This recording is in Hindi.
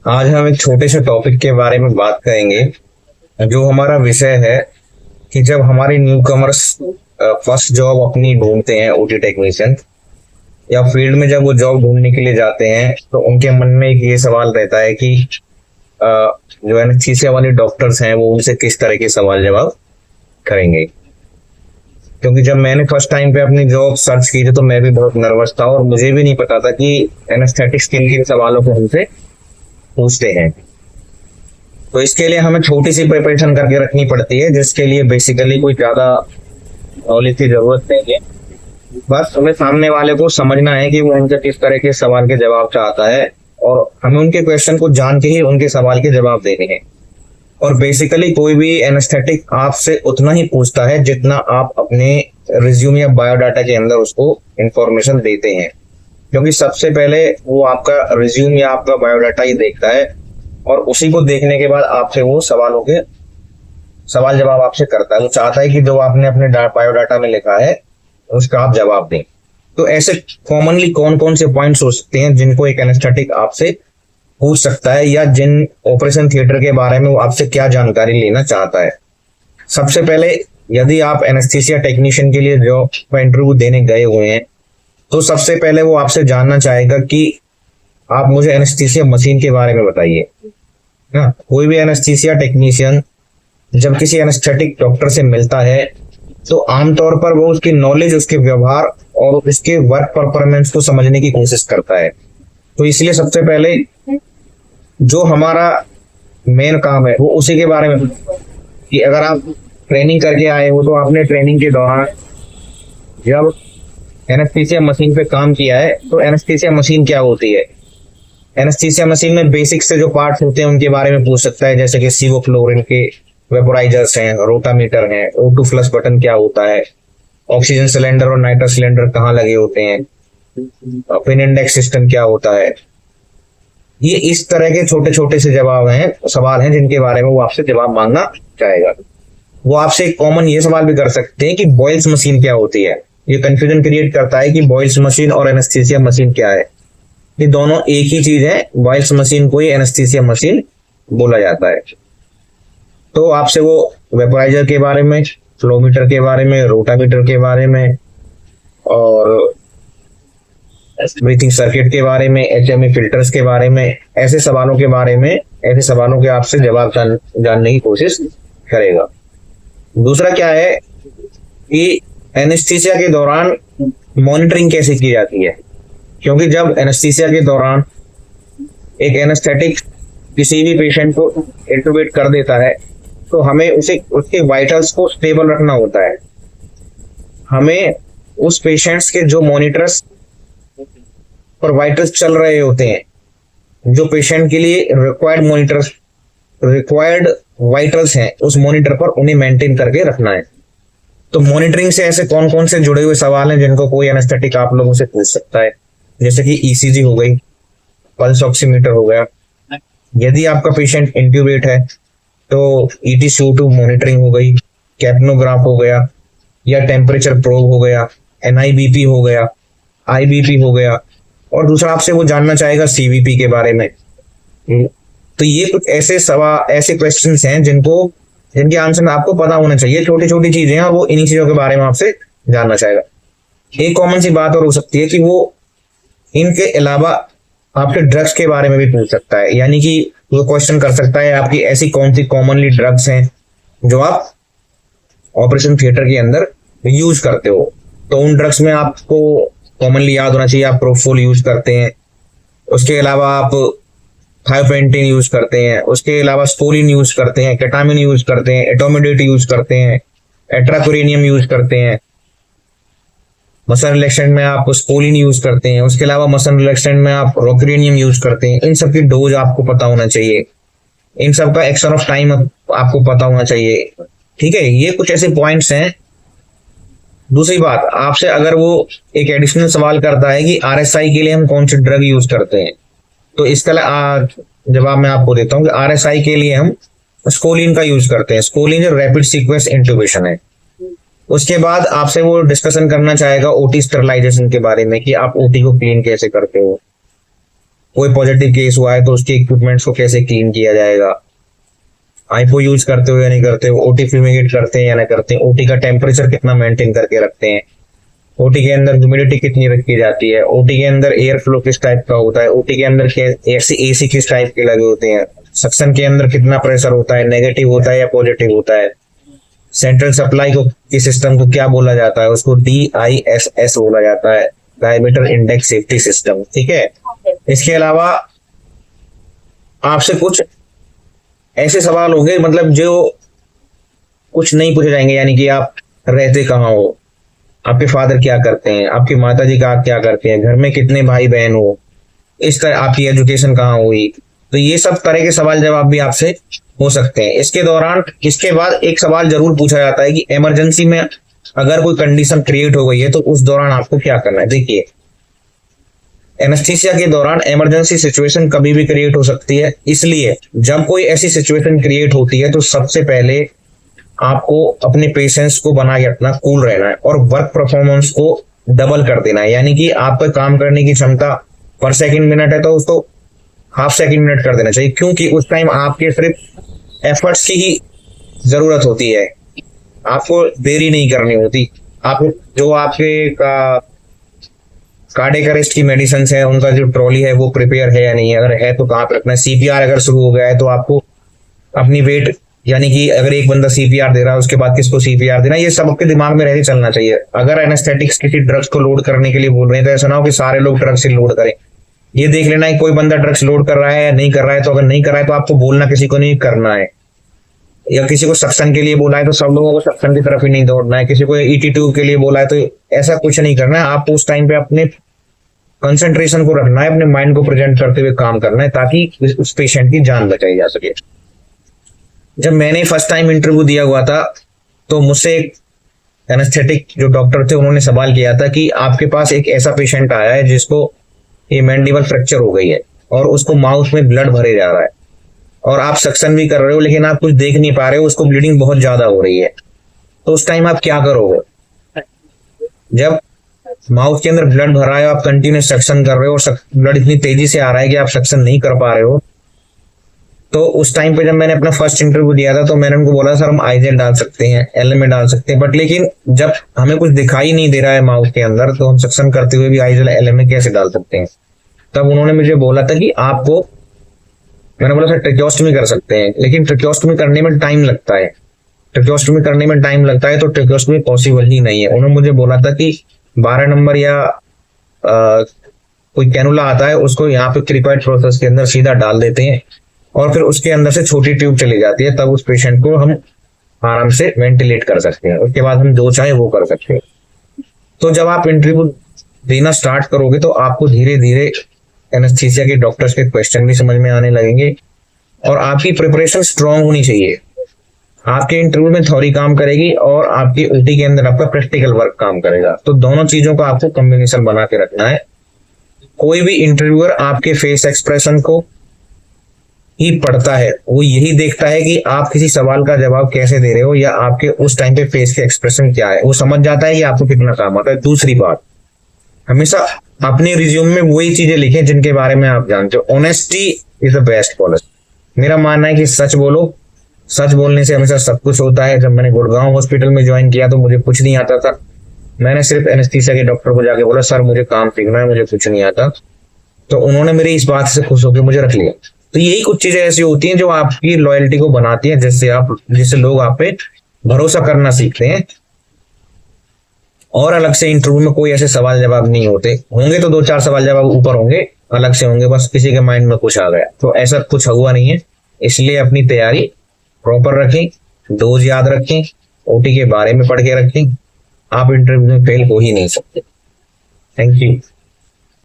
आज हम एक छोटे से टॉपिक के बारे में बात करेंगे। जो हमारा विषय है कि जब हमारे न्यू कमर्स फर्स्ट जॉब अपनी ढूंढते हैं ओटी टेक्नीशियन या फील्ड में जब वो जॉब ढूंढने के लिए जाते हैं तो उनके मन में एक ये सवाल रहता है कि जो एनेस्थीसिया वाले डॉक्टर्स हैं वो उनसे किस तरह के सवाल जवाब करेंगे। क्योंकि जब मैंने फर्स्ट टाइम पे अपनी जॉब सर्च की थी तो मैं भी बहुत नर्वस था और मुझे भी नहीं पता था कि एनेस्थेटिक्स किन किन सवालों को हमसे पूछते हैं। तो इसके लिए हमें छोटी सी प्रिपरेशन करके रखनी पड़ती है, जिसके लिए बेसिकली कोई ज्यादा नॉलेज की जरूरत नहीं है। बस हमें सामने वाले को समझना है कि वो उनसे किस तरह के सवाल के जवाब चाहता है और हमें उनके क्वेश्चन को जान के ही उनके सवाल के जवाब देने हैं। और बेसिकली कोई भी एनेस्थेटिक आपसे उतना ही पूछता है जितना आप अपने रिज्यूम या बायोडाटा के अंदर उसको इंफॉर्मेशन देते हैं। क्योंकि सबसे पहले वो आपका रिज्यूम या आपका बायोडाटा ही देखता है और उसी को देखने के बाद आपसे वो सवाल जवाब आपसे करता है। वो चाहता है कि जो आपने अपने बायोडाटा में लिखा है उसका आप जवाब दें। तो ऐसे कॉमनली कौन कौन से पॉइंट्स हो सकते हैं जिनको एक एनेस्थेटिक आपसे पूछ सकता है या जिन ऑपरेशन थिएटर के बारे में वो आपसे क्या जानकारी लेना चाहता है। सबसे पहले यदि आप एनेस्थीसिया टेक्नीशियन के लिए जॉब का इंटरव्यू देने गए हुए हैं तो सबसे पहले वो आपसे जानना चाहेगा कि आप मुझे एनेस्थीसिया मशीन के बारे में बताइए ना। कोई भी एनेस्थीसिया टेक्नीशियन जब किसी एनेस्थेटिक डॉक्टर से मिलता है तो आमतौर पर वो उसकी नॉलेज, उसके व्यवहार और उसके वर्क परफॉर्मेंस को समझने की कोशिश करता है। तो इसलिए सबसे पहले जो हमारा मेन काम है वो उसी के बारे में कि अगर आप ट्रेनिंग करके आए हो तो आपने ट्रेनिंग के दौरान जब एनेस्थीसिया मशीन पे काम किया है तो एनेस्थीसिया मशीन क्या होती है। एनेस्थीसिया मशीन में बेसिक से जो पार्ट्स होते हैं उनके बारे में पूछ सकता है, जैसे कि सीवोफ्लोरिन के वेपोराइजर्स हैं, रोटामीटर हैं, O2 फ्लश बटन क्या होता है, ऑक्सीजन सिलेंडर और नाइट्रस सिलेंडर कहाँ लगे होते हैं, पिन इंडेक्स सिस्टम क्या होता है। ये इस तरह के छोटे छोटे से सवाल हैं जिनके बारे में वो आपसे जवाब मांगना चाहेगा। वो आपसे एक कॉमन ये सवाल भी कर सकते हैं कि बॉयल्स मशीन क्या होती है। ये कंफ्यूजन क्रिएट करता है कि बॉयल्स मशीन और एनेस्थीसिया मशीन क्या है। ये दोनों एक ही चीज है, बॉयल्स मशीन को ही एनेस्थीसिया मशीन बोला जाता है। तो आपसे वो वेपोराइजर के बारे में, फ्लोमीटर के बारे में, रोटामीटर के बारे में और ब्रीथिंग सर्किट के बारे में, HME फिल्टर्स के बारे में, ऐसे सवालों के आपसे जवाब जानने की कोशिश करेगा। दूसरा क्या है कि एनेस्थीसिया के दौरान मॉनिटरिंग कैसे की जाती है। क्योंकि जब एनेस्थीसिया के दौरान एक एनेस्थेटिक किसी भी पेशेंट को इंटुबेट कर देता है तो हमें उसके वाइटल्स को स्टेबल रखना होता है। हमें उस पेशेंट्स के जो मॉनिटर्स और वाइटल्स चल रहे होते हैं, जो पेशेंट के लिए रिक्वायर्ड वाइटल्स हैं, उस मॉनिटर पर उन्हें मेंटेन करके रखना है। तो मॉनिटरिंग से ऐसे कौन कौन से जुड़े हुए सवाल हैं जिनको कोई एनेस्थेटिक आप लोगों से पूछ सकता है, जैसे कि ECG हो गई, पल्स ऑक्सीमीटर हो गया। यदि आपका पेशेंट इंट्यूबेट है तो EtCO2 मॉनिटरिंग हो गई, कैप्नोग्राफ हो गया या टेम्परेचर प्रोब हो गया, NIBP हो गया, IBP हो गया। और दूसरा आपसे वो जानना चाहेगा CVP के बारे में। तो ये कुछ ऐसे क्वेश्चंस हैं जिनके आंसर आपको पता होना चाहिए। छोटी छोटी चीजें हैं और वो इन्हीं चीजों के बारे में आपसे जानना चाहेगा। एक कॉमन सी बात और हो सकती है कि वो इनके अलावा आपके ड्रग्स के बारे में भी पूछ सकता है। यानी कि वो क्वेश्चन कर सकता है आपकी ऐसी कौन सी कॉमनली ड्रग्स हैं जो आप ऑपरेशन थिएटर के अंदर यूज करते हो। तो उन ड्रग्स में आपको कॉमनली याद होना चाहिए, आप प्रोपोल यूज करते हैं, उसके अलावा आप थायोपेंटिन यूज करते हैं, उसके अलावा स्कोलिन यूज करते हैं, केटामिन यूज करते हैं, एटोमिडेट यूज करते हैं, एट्राकोरेनियम यूज करते हैं। मसल रिलैक्सेंट में आप स्कोलिन यूज करते हैं, उसके अलावा मसल रिलैक्सेंट में आप रोक्रेनियम यूज करते हैं। इन सब की डोज आपको पता होना चाहिए, इन सब का एक्शन ऑफ टाइम आपको पता होना चाहिए। ठीक है, ये कुछ ऐसे पॉइंट्स हैं। दूसरी बात, आपसे अगर वो एक एडिशनल सवाल करता है कि RSI के लिए हम कौन सी ड्रग यूज करते हैं, तो इसका जवाब मैं आपको देता हूँ कि RSI के लिए हम स्कोलिन का यूज करते हैं। स्कोलिन जो रैपिड सीक्वेंस इंट्यूबेशन है। उसके बाद आपसे वो डिस्कशन करना चाहेगा OT स्टरलाइजेशन के बारे में कि आप OT को क्लीन कैसे करते हो। कोई पॉजिटिव केस हुआ है तो उसके इक्विपमेंट्स को कैसे क्लीन किया जाएगा, आईपो यूज करते हो या नहीं करते हो, ओटी फ्यूमिगेट करते हैं या नहीं करते हैं, ओटी का टेम्परेचर कितना मेंटेन करके रखते हैं, ओटी के अंदर ह्यूमिडिटी कितनी रखी जाती है, ओटी के अंदर एयर फ्लो किस टाइप का होता है, ओटी के अंदर एसी किस टाइप के लगे होते हैं, सक्शन के अंदर कितना प्रेशर होता है, नेगेटिव होता है या पॉजिटिव होता है, सेंट्रल सप्लाई को की सिस्टम को क्या बोला जाता है, उसको DISS बोला जाता है, डायमीटर इंडेक्स सेफ्टी सिस्टम। ठीक है, इसके अलावा आपसे कुछ ऐसे सवाल होंगे मतलब जो कुछ नहीं पूछे जाएंगे, यानी कि आप रहते कहाँ हो, आपके फादर क्या करते हैं, आपकी माता जी का क्या करते हैं, घर में कितने भाई बहन हो, इस तरह आपकी एजुकेशन कहाँ हुई, तो ये सब तरह के सवाल जवाब भी आपसे हो सकते हैं। इसके बाद एक सवाल जरूर पूछा जाता है कि इमरजेंसी में अगर कोई कंडीशन क्रिएट हो गई है तो उस दौरान आपको क्या करना है। देखिए, एनेस्थीसिया के दौरान इमरजेंसी सिचुएशन कभी भी क्रिएट हो सकती है, इसलिए जब कोई ऐसी सिचुएशन क्रिएट होती है तो सबसे पहले आपको अपने पेशेंस को बना के रखना, कूल रहना है और वर्क परफॉर्मेंस को डबल कर देना है। यानी कि आपका काम करने की क्षमता पर सेकंड मिनट है तो उसको हाफ सेकंड मिनट कर देना चाहिए, क्योंकि उस टाइम आपके सिर्फ एफर्ट्स की ही जरूरत होती है, आपको देरी नहीं करनी होती। आप जो आपके कार्डियक अरेस्ट की मेडिसिन है, उनका जो ट्रॉली है वो प्रिपेयर है या नहीं है, अगर है तो कहाँ पे रखना है। CPR अगर शुरू हो गया है तो आपको अपनी वेट, यानी कि अगर एक बंदा CPR दे रहा है उसके बाद किसको CPR देना, ये सब आपके दिमाग में रहते चलना चाहिए। अगर एनेस्थेटिक्स किसी ड्रग्स को लोड करने के लिए बोल रहे हैं तो ऐसा ना हो कि सारे लोग ड्रग्स लोड करें। ये देख लेना है कोई बंदा ड्रग्स लोड कर रहा है या नहीं कर रहा है, तो अगर नहीं कर रहा है तो आपको बोलना किसी को नहीं करना है, या किसी को सक्शन के लिए बोला है तो सब लोगों को सक्शन की तरफ ही नहीं दौड़ना है, किसी को ET ट्यूब के लिए बोला है तो ऐसा कुछ नहीं करना है। आपको उस टाइम पे अपने कंसंट्रेशन को रखना है, अपने माइंड को प्रेजेंट करते हुए काम करना है ताकि उस पेशेंट की जान बचाई जा सके। जब मैंने फर्स्ट टाइम इंटरव्यू दिया हुआ था तो मुझसे एक एनेस्थेटिक जो डॉक्टर थे उन्होंने सवाल किया था कि आपके पास एक ऐसा पेशेंट आया है जिसको ये मैंडिबल फ्रैक्चर हो गई है और उसको माउथ में ब्लड भरे जा रहा है और आप सक्शन भी कर रहे हो लेकिन आप कुछ देख नहीं पा रहे हो, उसको ब्लीडिंग बहुत ज्यादा हो रही है, तो उस टाइम आप क्या करोगे? जब माउथ के अंदर ब्लड भरा है, आप कंटिन्यूस सक्शन कर रहे हो और ब्लड इतनी तेजी से आ रहा है कि आप सक्शन नहीं कर पा रहे हो, तो उस टाइम पे जब मैंने अपना फर्स्ट इंटरव्यू दिया था तो मैंने उनको बोला सर हम आईजेल डाल सकते हैं, LMA डाल सकते हैं, बट लेकिन जब हमें कुछ दिखाई नहीं दे रहा है माउथ के अंदर तो हम सक्शन करते हुए भी आईजेल LMA कैसे डाल सकते हैं। तब उन्होंने मुझे बोला था कि आपको, मैंने बोला सर ट्रेकियोस्टमी कर सकते हैं, लेकिन ट्रेकियोस्टमी करने में टाइम लगता है, ट्रेकियोस्टमी करने में टाइम लगता है तो ट्रेकियोस्टमी पॉसिबल ही नहीं है। उन्होंने मुझे बोला था कि 12 नंबर या कोई कैनुला आता है उसको यहाँ पे क्रिपाइड प्रोसेस के अंदर सीधा डाल देते हैं और फिर उसके अंदर से छोटी ट्यूब चली जाती है, तब उस पेशेंट को हम आराम से वेंटिलेट कर सकते हैं, उसके बाद हम जो चाहे वो कर सकते हैं। तो जब आप इंटरव्यू देना स्टार्ट करोगे तो आपको धीरे धीरे एनेस्थीसिया के डॉक्टर्स के क्वेश्चन भी समझ में आने लगेंगे और आपकी प्रिपरेशन स्ट्रांग होनी चाहिए। आपके इंटरव्यू में थ्योरी काम करेगी और आपकी OT के अंदर आपका प्रैक्टिकल वर्क काम करेगा, तो दोनों चीजों का आपको कॉम्बिनेशन बना के रखना है। कोई भी इंटरव्यूअर आपके फेस एक्सप्रेशन को ही पढ़ता है, वो यही देखता है कि आप किसी सवाल का जवाब कैसे दे रहे हो या आपके उस टाइम पे फेस के एक्सप्रेशन क्या है, वो समझ जाता है कि आपको कितना काम आता है। दूसरी बात, हमेशा अपने रिज्यूम में वही चीजें लिखें जिनके बारे में आप जानते हो। Honesty is the best policy. मेरा मानना है कि सच बोलो, सच बोलने से हमेशा सब कुछ होता है। जब मैंने गुड़गांव हॉस्पिटल में ज्वाइन किया तो मुझे कुछ नहीं आता था, मैंने सिर्फ एनेस्थीसिया के डॉक्टर को जाके बोला सर मुझे काम सीखना है, मुझे कुछ नहीं आता, तो उन्होंने मेरी इस बात से खुश होकर मुझे रख लिया। तो यही कुछ चीजें ऐसी होती हैं जो आपकी लॉयल्टी को बनाती हैं, जिससे लोग आप पे भरोसा करना सीखते हैं। और अलग से इंटरव्यू में कोई ऐसे सवाल जवाब नहीं होते, होंगे तो 2-4 सवाल जवाब ऊपर होंगे, अलग से होंगे, बस किसी के माइंड में कुछ आ गया, तो ऐसा कुछ हुआ नहीं है। इसलिए अपनी तैयारी प्रॉपर रखें, डोज याद रखें, OT के बारे में पढ़ के रखें, आप इंटरव्यू में फेल हो ही नहीं सकते। Thank you.